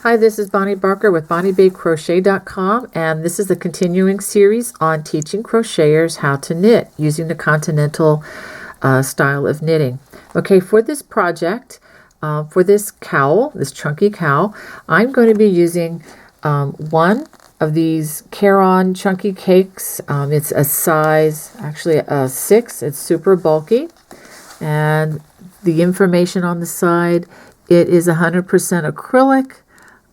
Hi, this is Bonnie Barker with BonnieBabeCrochet.com, and this is the continuing series on teaching crocheters how to knit using the Continental style of knitting. Okay, for this project, for this cowl, this chunky cowl, I'm going to be using one of these Caron chunky cakes. It's a size, actually a 6. It's super bulky, and the information on the side, it is 100% acrylic.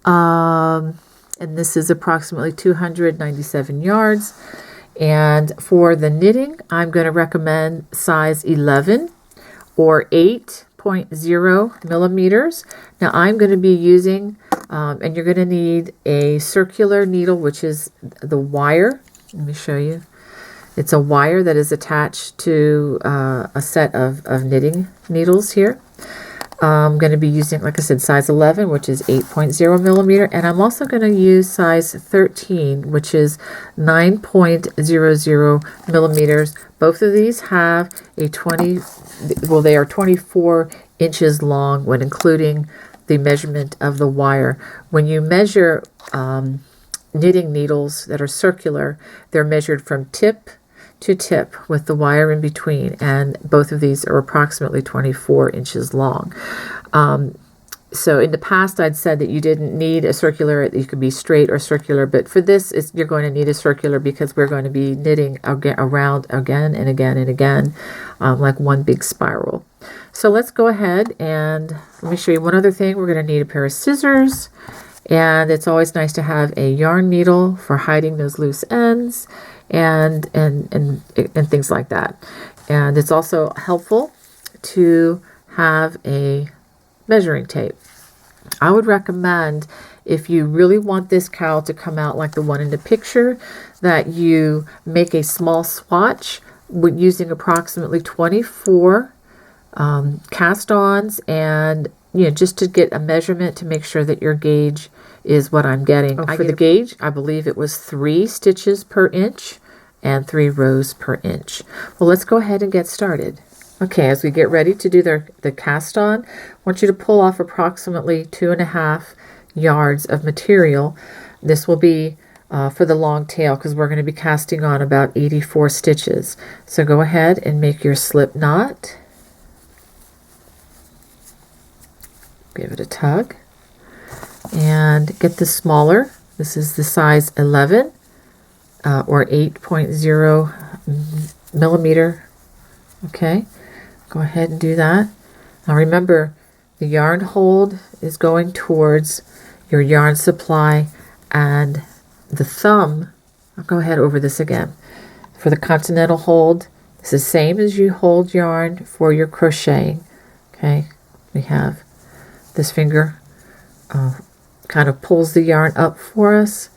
And this is approximately 297 yards. And for the knitting, I'm going to recommend size 11 or 8.0 millimeters. Now I'm going to be using, and you're going to need a circular needle, which is the wire. Let me show you. It's a wire that is attached to a set of knitting needles here. I'm going to be using, like I said, size 11, which is 8.0 millimeter, and I'm also going to use size 13, which is 9.00 millimeters. Both of these have a they are 24 inches long when including the measurement of the wire. When you measure knitting needles that are circular, they're measured from tip to tip with the wire in between, and both of these are approximately 24 inches long. So in the past I'd said that you didn't need a circular, you could be straight or circular, but for this you're going to need a circular because we're going to be knitting around again and again and again, like one big spiral. So let's go ahead and let me show you one other thing. We're going to need a pair of scissors, and it's always nice to have a yarn needle for hiding those loose ends and things like that. And it's also helpful to have a measuring tape. I would recommend, if you really want this cowl to come out like the one in the picture, that you make a small swatch with using approximately 24 cast-ons, and just to get a measurement to make sure that your gauge is what I'm getting. For the gauge, I believe it was 3 stitches per inch and 3 rows per inch. Well, let's go ahead and get started. Okay, as we get ready to do the cast on, I want you to pull off approximately 2.5 yards of material. This will be for the long tail, because we're going to be casting on about 84 stitches. So go ahead and make your slip knot. Give it a tug. And get the smaller. This is the size 11 or 8.0 millimeter. Okay, go ahead and do that. Now remember, the yarn hold is going towards your yarn supply, and the thumb, I'll go ahead over this again. For the Continental Hold, it's the same as you hold yarn for your crocheting. Okay, we have this finger kind of pulls the yarn up for us.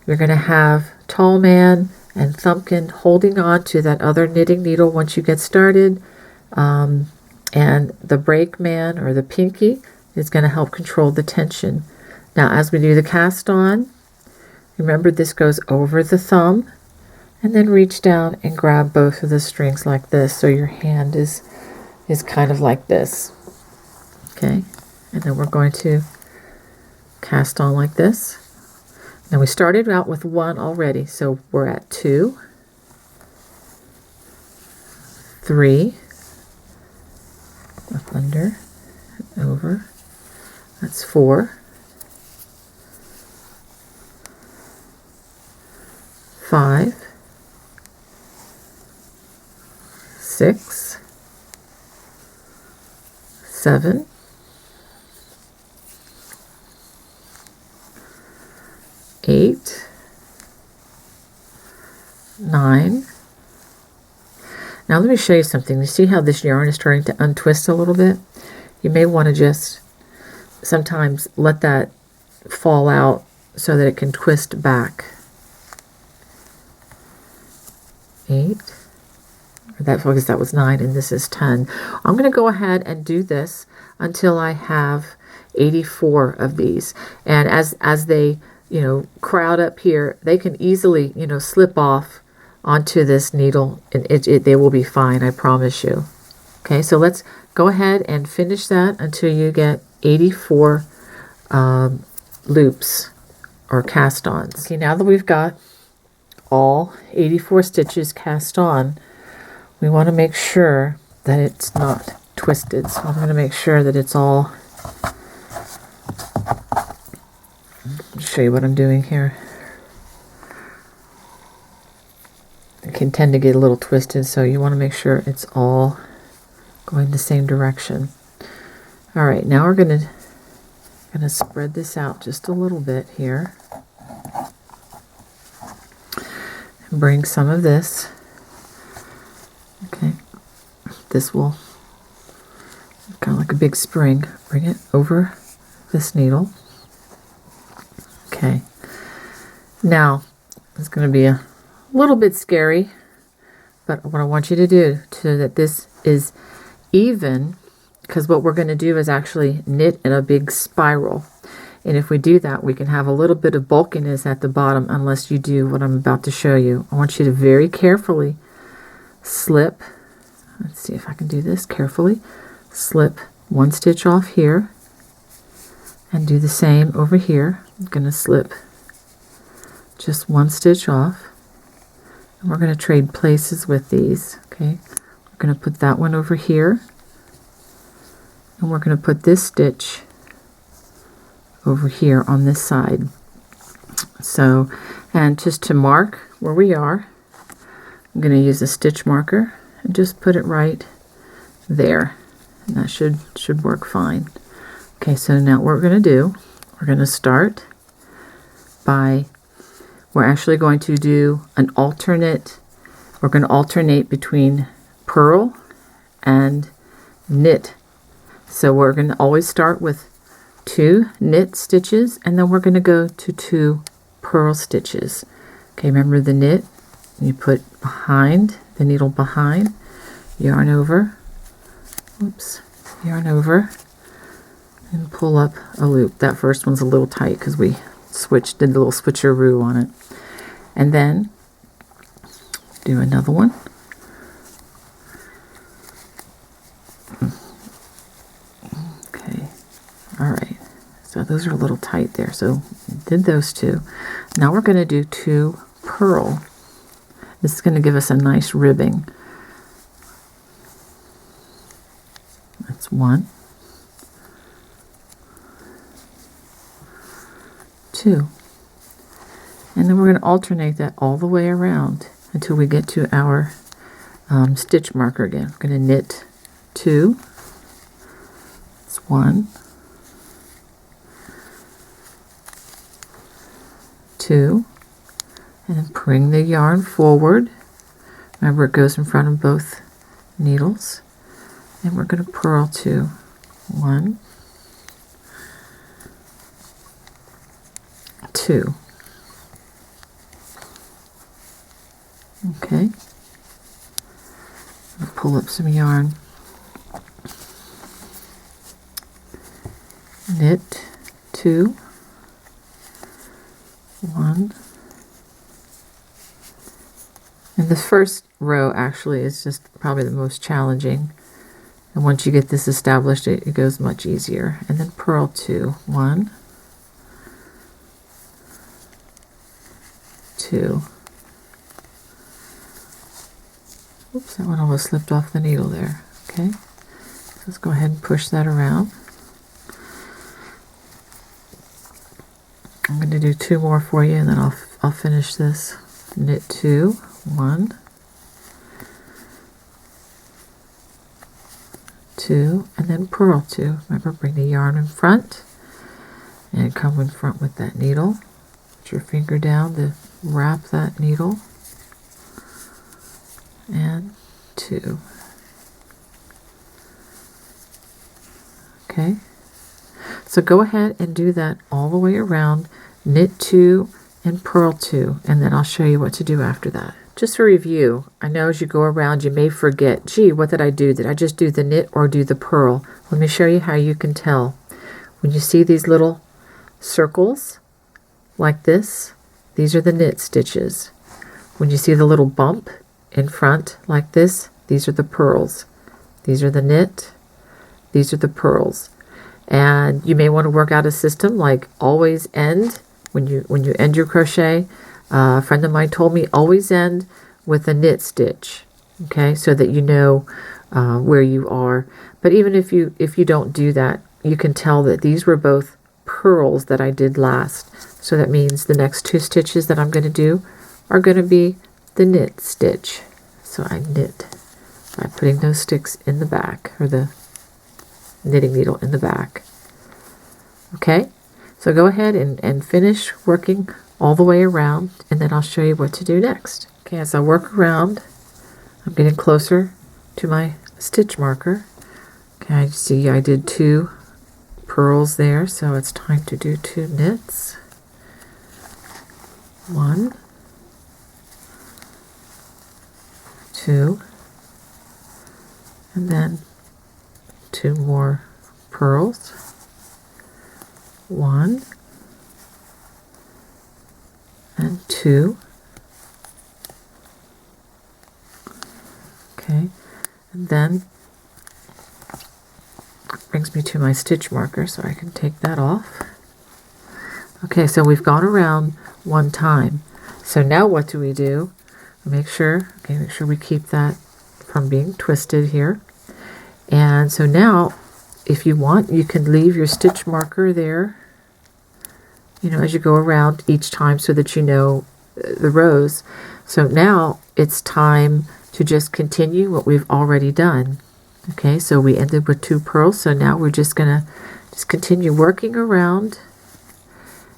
You're going to have Tall Man and Thumbkin holding on to that other knitting needle once you get started, and the Brake Man or the Pinky is going to help control the tension. Now as we do the cast on, remember this goes over the thumb, and then reach down and grab both of the strings like this, so your hand is kind of like this. Okay, and then we're going to cast on like this. Now we started out with 1 already, so we're at 2, 3, up under, over, that's 4, 5, 6, 7, 8, 9. Now let me show you something. You see how this yarn is starting to untwist a little bit? You may want to just sometimes let that fall out so that it can twist back. 8. That was 9, and this is 10. I'm going to go ahead and do this until I have 84 of these. And as they crowd up here, they can easily, slip off onto this needle, and they will be fine, I promise you. Okay, so let's go ahead and finish that until you get 84 loops or cast-ons. Okay, now that we've got all 84 stitches cast on, we want to make sure that it's not twisted. So I'm going to make sure that it's all, I'll show you what I'm doing here. It can tend to get a little twisted, so you want to make sure it's all going the same direction. All right, now we're going to spread this out just a little bit here. And bring some of this. Okay, this will kind of like a big spring. Bring it over this needle. Okay, now it's going to be a little bit scary, but what I want you to do so that this is even, because what we're going to do is actually knit in a big spiral, and if we do that we can have a little bit of bulkiness at the bottom unless you do what I'm about to show you. I want you to very carefully slip, let's see if I can do this carefully, slip one stitch off here and do the same over here. I'm going to slip just one stitch off, and we're going to trade places with these. Okay, we're going to put that one over here, and we're going to put this stitch over here on this side. So, and just to mark where we are, I'm going to use a stitch marker and just put it right there, and that should work fine. Okay, so now what we're going to do, we're going to start by, we're actually going to do an alternate, we're going to alternate between purl and knit. So we're going to always start with 2 knit stitches, and then we're going to go to 2 purl stitches. Okay, remember the knit, you put behind, the needle behind, yarn over, oops, yarn over, and pull up a loop. That first one's a little tight because we did the little switcheroo on it. And then do another one. Okay, all right. So those are a little tight there. So did those 2. Now we're going to do 2 purl. This is going to give us a nice ribbing. That's 1, 2. And then we're going to alternate that all the way around until we get to our stitch marker again. We're going to knit 2. It's 1, 2, and then bring the yarn forward. Remember, it goes in front of both needles. And we're going to purl 2. 1, 2. Okay, I'll pull up some yarn, knit 2, 1, and the first row actually is just probably the most challenging, and once you get this established it goes much easier. And then purl 2, 1, 2. Oops, that one almost slipped off the needle there. Okay, so let's go ahead and push that around. I'm going to do 2 more for you, and then I'll finish this. Knit 2, 1, 2, and then purl 2. Remember, bring the yarn in front and come in front with that needle. Put your finger down to wrap that needle. And 2. Okay, so go ahead and do that all the way around, knit 2 and purl 2, and then I'll show you what to do after that. Just for review, I know as you go around you may forget, gee, what did I do? Did I just do the knit or do the purl? Let me show you how you can tell. When you see these little circles like this, these are the knit stitches. When you see the little bump in front like this, these are the purls. These are the knit, these are the purls. And you may want to work out a system like always end when you end your crochet. A friend of mine told me always end with a knit stitch, okay, so that you know where you are. But even if you don't do that, you can tell that these were both purls that I did last. So that means the next 2 stitches that I'm going to do are going to be the knit stitch. So I knit by putting those sticks in the back, or the knitting needle in the back. Okay, so go ahead and finish working all the way around, and then I'll show you what to do next. Okay, as I work around, I'm getting closer to my stitch marker. Okay, I see I did 2 purls there, so it's time to do 2 knits. 1, 2, and then 2 more purls. 1 and 2. Okay, and then brings me to my stitch marker, so I can take that off. Okay, so we've gone around 1 time. So now what do? Make sure we keep that from being twisted here. And so now, if you want, you can leave your stitch marker there, as you go around each time, so that you know the rows. So now it's time to just continue what we've already done. Okay, so we ended with 2 purls, so now we're just gonna continue working around,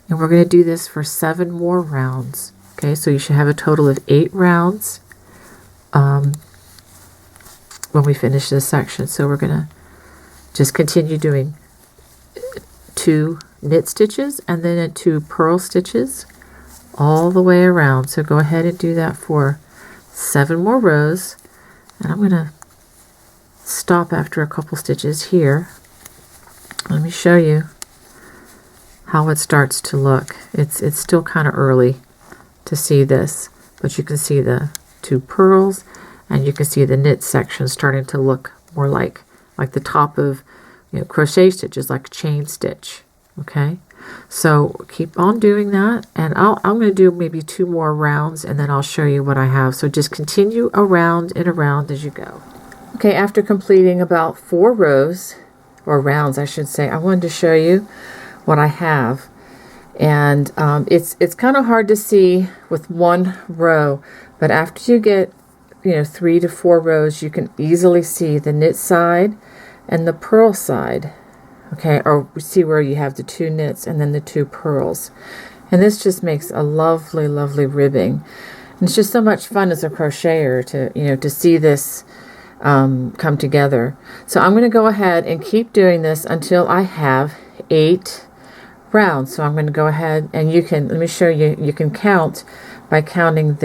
and we're gonna do this for 7 more rounds. Okay, so you should have a total of 8 rounds when we finish this section. So we're gonna just continue doing 2 knit stitches and then 2 purl stitches all the way around. So go ahead and do that for 7 more rows, and I'm gonna stop after a couple stitches here. Let me show you how it starts to look. It's still kind of early to see this, but you can see the 2 purls, and you can see the knit section starting to look more like the top of crochet stitches, like a chain stitch. Okay, so keep on doing that, and I'm going to do maybe 2 more rounds, and then I'll show you what I have. So just continue around and around as you go. Okay, after completing about 4 rows, or rounds I should say, I wanted to show you what I have. And it's kind of hard to see with 1 row, but after you get 3 to 4 rows, you can easily see the knit side and the purl side. Okay, or see where you have the 2 knits and then the 2 purls. And this just makes a lovely, lovely ribbing. And it's just so much fun as a crocheter to see this come together. So I'm going to go ahead and keep doing this until I have 8 rounds. So I'm going to go ahead, and let me show you, you can count by counting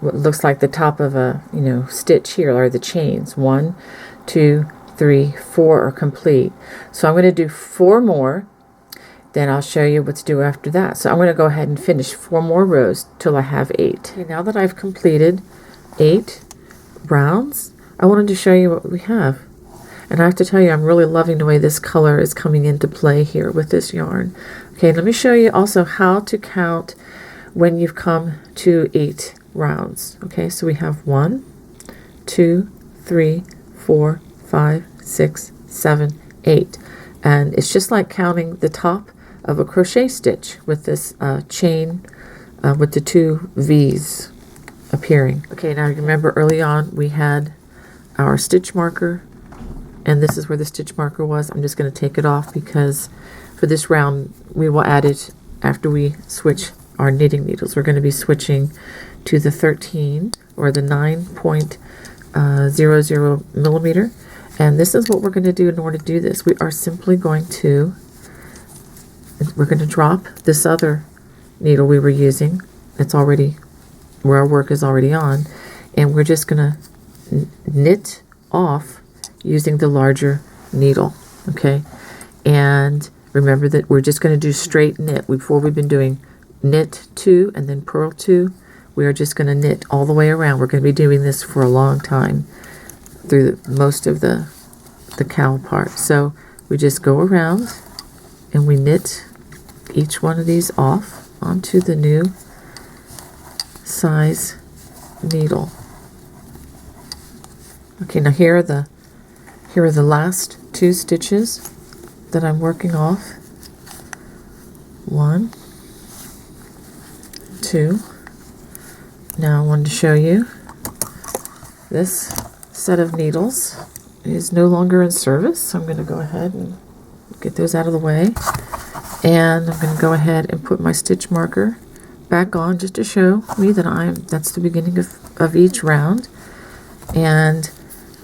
what looks like the top of a stitch here, or the chains. 1, 2, 3, 4 are complete. So I'm going to do 4 more, then I'll show you what to do after that. So I'm going to go ahead and finish 4 more rows till I have 8. Okay, now that I've completed 8 rounds, I wanted to show you what we have. And I have to tell you, I'm really loving the way this color is coming into play here with this yarn. Okay, let me show you also how to count when you've come to 8 rounds. Okay, so we have 1, 2, 3, 4, 5, 6, 7, 8. And it's just like counting the top of a crochet stitch with this chain with the 2 V's appearing. Okay, now remember early on we had our stitch marker, and this is where the stitch marker was. I'm just going to take it off because for this round we will add it after we switch our knitting needles. We're going to be switching to the 13 or the 9.00 millimeter, and this is what we're going to do in order to do this. We are simply going to drop this other needle we were using. It's already where our work is already on, and we're just going to knit off using the larger needle. Okay, and remember that we're just going to do straight knit. Before we've been doing knit 2 and then purl 2. We are just going to knit all the way around. We're going to be doing this for a long time through most of the cowl part. So we just go around and we knit each one of these off onto the new size needle. Okay, now here are the last 2 stitches that I'm working off. 1, 2. Now I wanted to show you this set of needles is no longer in service, so I'm going to go ahead and get those out of the way. And I'm going to go ahead and put my stitch marker back on just to show me that that's the beginning of each round. And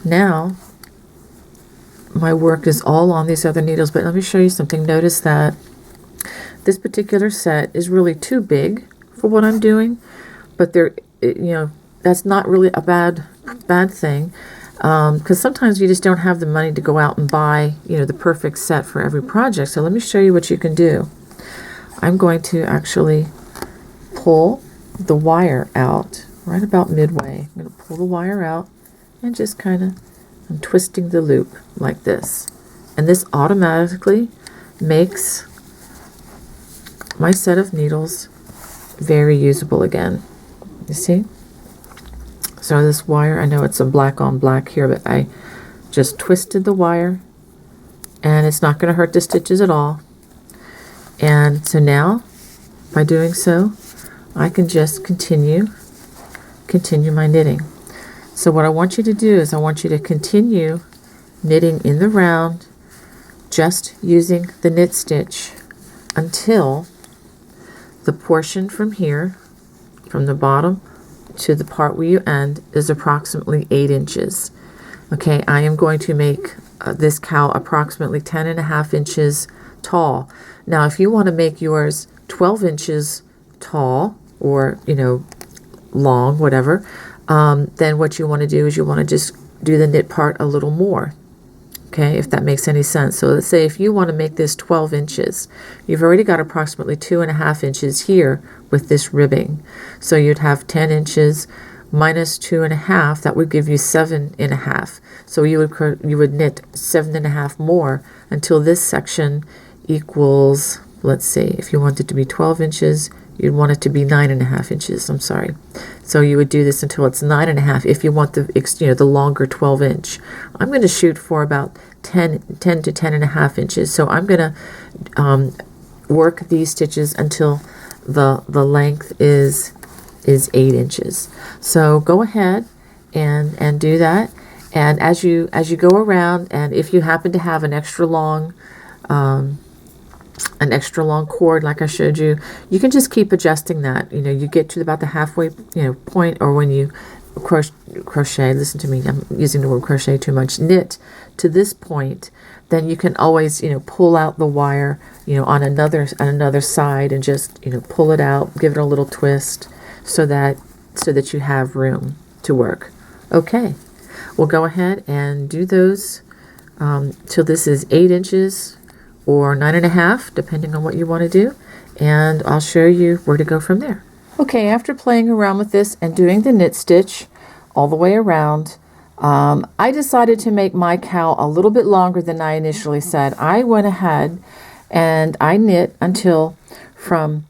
now my work is all on these other needles, but let me show you something. Notice that this particular set is really too big for what I'm doing, but that's not really a bad thing, because sometimes you just don't have the money to go out and buy the perfect set for every project. So let me show you what you can do. I'm going to actually pull the wire out right about midway. I'm going to pull the wire out and just I'm twisting the loop like this, and this automatically makes my set of needles very usable again. You see? So this wire, I know it's a black on black here, but I just twisted the wire, and it's not going to hurt the stitches at all. And so now, by doing so, I can just continue my knitting. So what I want you to do is I want you to continue knitting in the round, just using the knit stitch until the portion from here, from the bottom to the part where you end, is approximately 8 inches. Okay, I am going to make this cowl approximately 10.5 inches tall. Now, if you want to make yours 12 inches tall, or long, whatever, then what you want to do is you want to just do the knit part a little more. Okay, if that makes any sense. So let's say if you want to make this 12 inches, you've already got approximately 2.5 inches here with this ribbing. So you'd have 10 inches minus 2.5, that would give you 7.5. So you would knit 7.5 more until this section equals, let's see, if you want it to be 12 inches, you'd want it to be 9.5 inches. I'm sorry. So you would do this until it's 9.5 if you want the longer 12 inch. I'm going to shoot for about 10 to 10.5 inches. So I'm going to work these stitches until the length is 8 inches. So go ahead and do that. And as you go around, and if you happen to have an extra long cord like I showed you, you can just keep adjusting that. You get to about the halfway point, or when you crochet, listen to me, I'm using the word crochet too much, knit to this point, then you can always pull out the wire on another side and just pull it out, give it a little twist so that you have room to work. Okay, we'll go ahead and do those till this is 8 inches or 9.5, depending on what you want to do, and I'll show you where to go from there. Okay, after playing around with this and doing the knit stitch all the way around, I decided to make my cowl a little bit longer than I initially said. I went ahead and I knit until from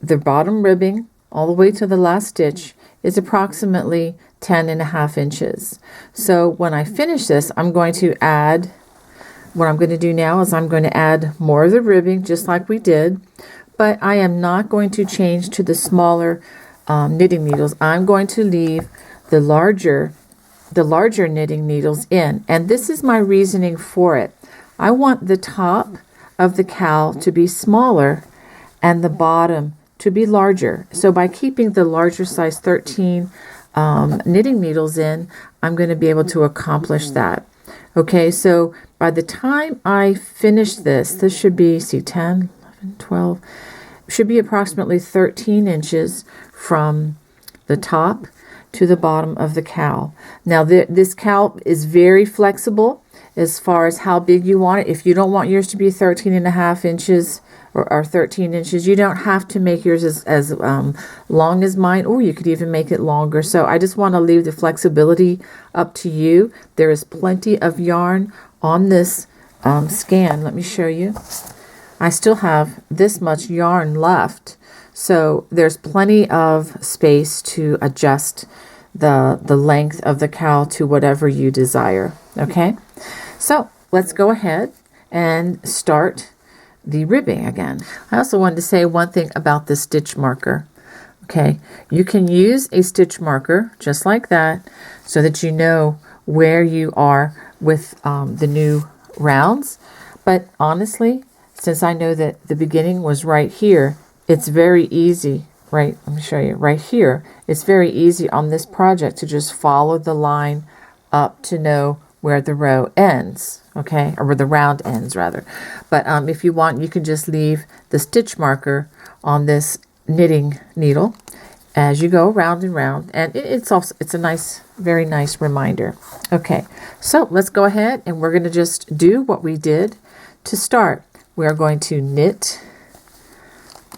the bottom ribbing all the way to the last stitch is approximately 10.5 inches. So when I finish this, what I'm going to do now is I'm going to add more of the ribbing, just like we did, but I am not going to change to the smaller knitting needles. I'm going to leave the larger knitting needles in, and this is my reasoning for it. I want the top of the cowl to be smaller and the bottom to be larger. So by keeping the larger size 13 knitting needles in, I'm going to be able to accomplish that. Okay, so by the time I finish this should be, 10, 11, 12, should be approximately 13 inches from the top to the bottom of the cowl. Now this cowl is very flexible as far as how big you want it. If you don't want yours to be 13.5 inches or 13 inches, you don't have to make yours as long as mine, or you could even make it longer. So I just want to leave the flexibility up to you. There is plenty of yarn on this scan, let me show you. I still have this much yarn left, so there's plenty of space to adjust the length of the cowl to whatever you desire. Okay, so let's go ahead and start the ribbing again. I also wanted to say one thing about the stitch marker. Okay, you can use a stitch marker just like that so that you know where you are with the new rounds. But honestly, since I know that the beginning was right here, it's very easy, right? Let me show you right here. It's very easy on this project to just follow the line up to know where the row ends, okay? Or where the round ends, rather. But if you want, you can just leave the stitch marker on this knitting needle as you go round and round, and it's a nice, very nice reminder. Okay, so let's go ahead and we're going to just do what we did to start. We are going to knit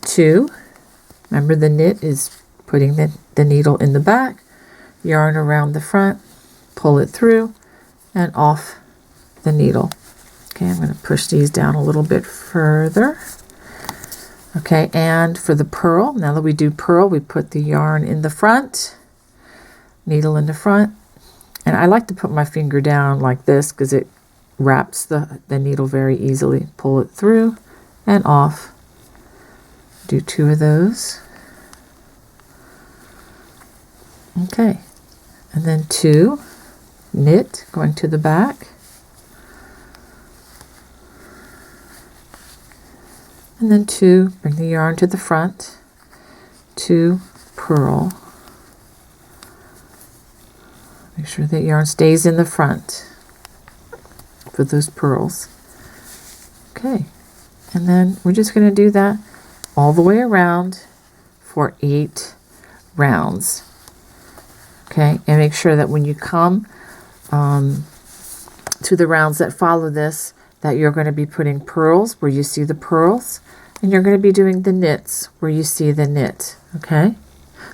2. Remember, the knit is putting the needle in the back, yarn around the front, pull it through, and off the needle. Okay, I'm going to push these down a little bit further. Okay, and for the purl, now that we do purl, we put the yarn in the front, needle in the front, and I like to put my finger down like this because it wraps the needle very easily. Pull it through and off. Do 2 of those. Okay, and then 2, knit, going to the back. And then 2, bring the yarn to the front, 2, purl. Make sure that yarn stays in the front for those purls. Okay, and then we're just going to do that all the way around for 8 rounds. Okay, and make sure that when you come to the rounds that follow this, that you're going to be putting purls where you see the purls, and you're going to be doing the knits where you see the knit. Okay,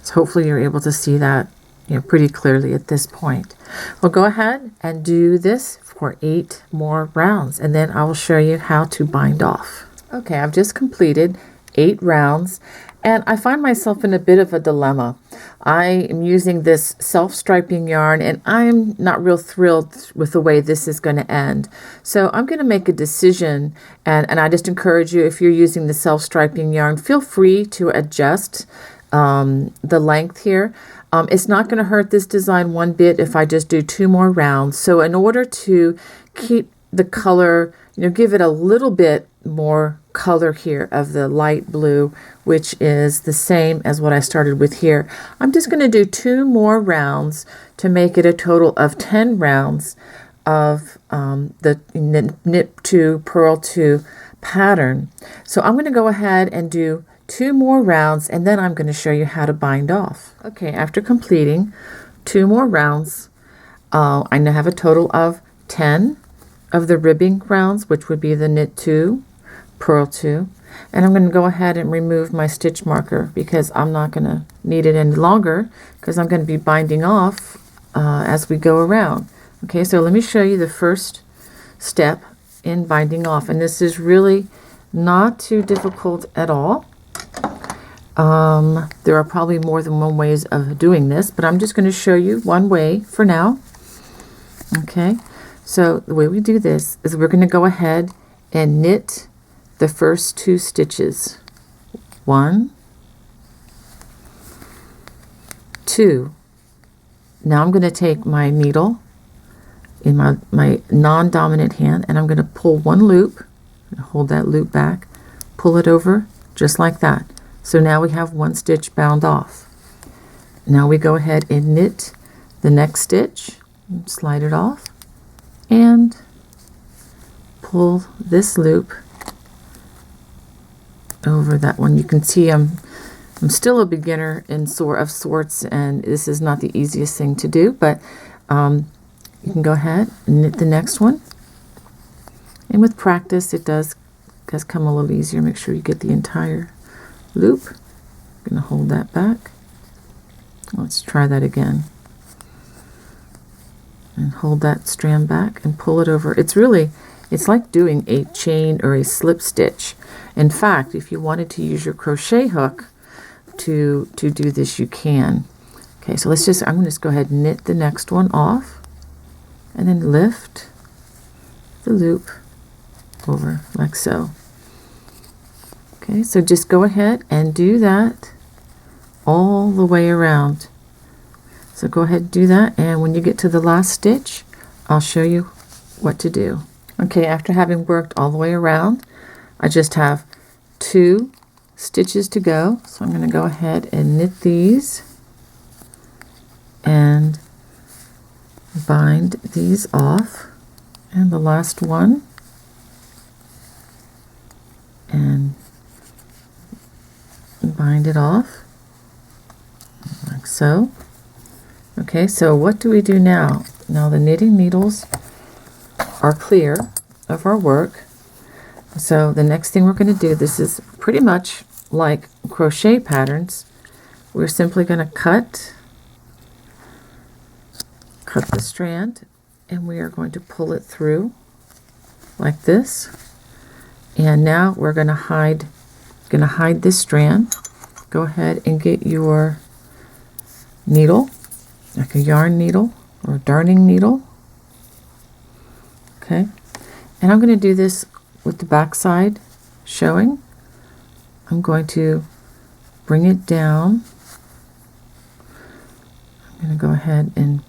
so hopefully you're able to see that, you know, pretty clearly at this point. We'll go ahead and do this for 8 more rounds, and then I will show you how to bind off. Okay, I've just completed 8 rounds, and I find myself in a bit of a dilemma. I am using this self-striping yarn, and I'm not real thrilled with the way this is going to end. So I'm going to make a decision, and I just encourage you, if you're using the self-striping yarn, feel free to adjust the length here. It's not going to hurt this design one bit if I just do 2 more rounds. So in order to keep the color, you know, give it a little bit more color here of the light blue, which is the same as what I started with here, I'm just going to do 2 more rounds to make it a total of 10 rounds of the knit 2, purl 2 pattern. So I'm going to go ahead and do 2 more rounds, and then I'm going to show you how to bind off. Okay, after completing 2 more rounds, I now have a total of 10 of the ribbing rounds, which would be the knit 2, purl 2, and I'm going to go ahead and remove my stitch marker because I'm not going to need it any longer because I'm going to be binding off as we go around. Okay, so let me show you the first step in binding off, and this is really not too difficult at all. There are probably more than one ways of doing this, but I'm just going to show you one way for now. Okay, so the way we do this is we're going to go ahead and knit the first 2 stitches. 1, 2. Now I'm going to take my needle in my non-dominant hand, and I'm going to pull 1 loop, hold that loop back, pull it over just like that. So now we have 1 stitch bound off. Now we go ahead and knit the next stitch, slide it off, and pull this loop over that one. You can see I'm still a beginner in of sorts, and this is not the easiest thing to do, but you can go ahead and knit the next one, and with practice it does come a little easier. Make sure you get the entire loop. I'm going to hold that back. Let's try that again, and hold that strand back and pull it over. It's really It's like doing a chain or a slip stitch. In fact, if you wanted to use your crochet hook to do this, you can. Okay, so I'm going to just go ahead and knit the next one off and then lift the loop over like so. Okay, so just go ahead and do that all the way around. So go ahead and do that, and when you get to the last stitch, I'll show you what to do. Okay, after having worked all the way around, I just have 2 stitches to go. So I'm going to go ahead and knit these and bind these off, and the last one, and bind it off like so. Okay, so what do we do now? Now the knitting needles are clear of our work. So the next thing we're going to do, this is pretty much like crochet patterns. We're simply going to cut the strand, and we are going to pull it through like this. And now we're going to hide this strand. Go ahead and get your needle, like a yarn needle or a darning needle. Okay, and I'm going to do this with the back side showing. I'm going to bring it down. I'm going to go ahead and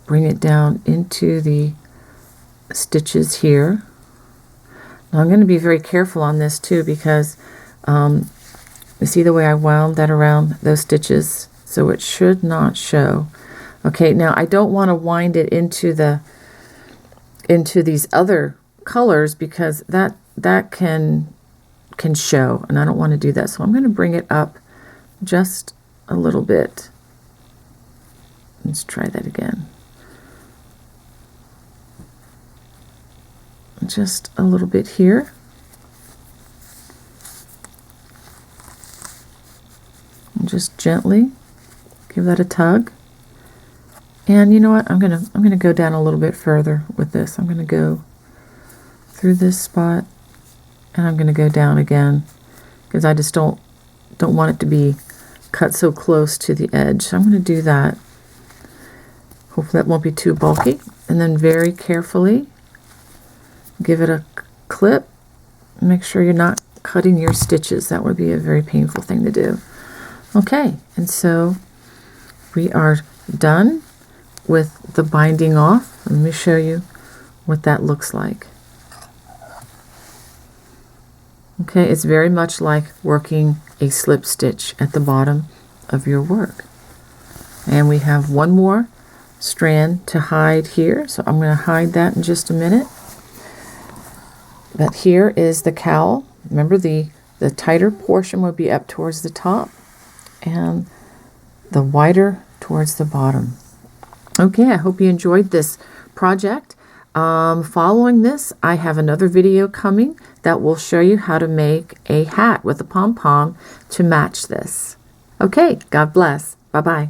bring it down into the stitches here. Now I'm going to be very careful on this too, because you see the way I wound that around those stitches, so it should not show. Okay, now I don't want to wind it into these other colors, because that can show, and I don't want to do that. So I'm going to bring it up just a little bit. Let's try that again. Just a little bit here. And just gently give that a tug. And you know what? I'm gonna go down a little bit further with this. I'm gonna go through this spot, and I'm gonna go down again, because I just don't want it to be cut so close to the edge. So I'm gonna do that. Hopefully that won't be too bulky. And then very carefully give it a clip. Make sure you're not cutting your stitches. That would be a very painful thing to do. Okay, and so we are done with the binding off. Let me show you what that looks like. Okay, it's very much like working a slip stitch at the bottom of your work. And we have one more strand to hide here, so I'm going to hide that in just a minute. But here is the cowl. Remember, the tighter portion will be up towards the top, and the wider towards the bottom. Okay, I hope you enjoyed this project. Following this, I have another video coming that will show you how to make a hat with a pom-pom to match this. Okay, God bless. Bye-bye.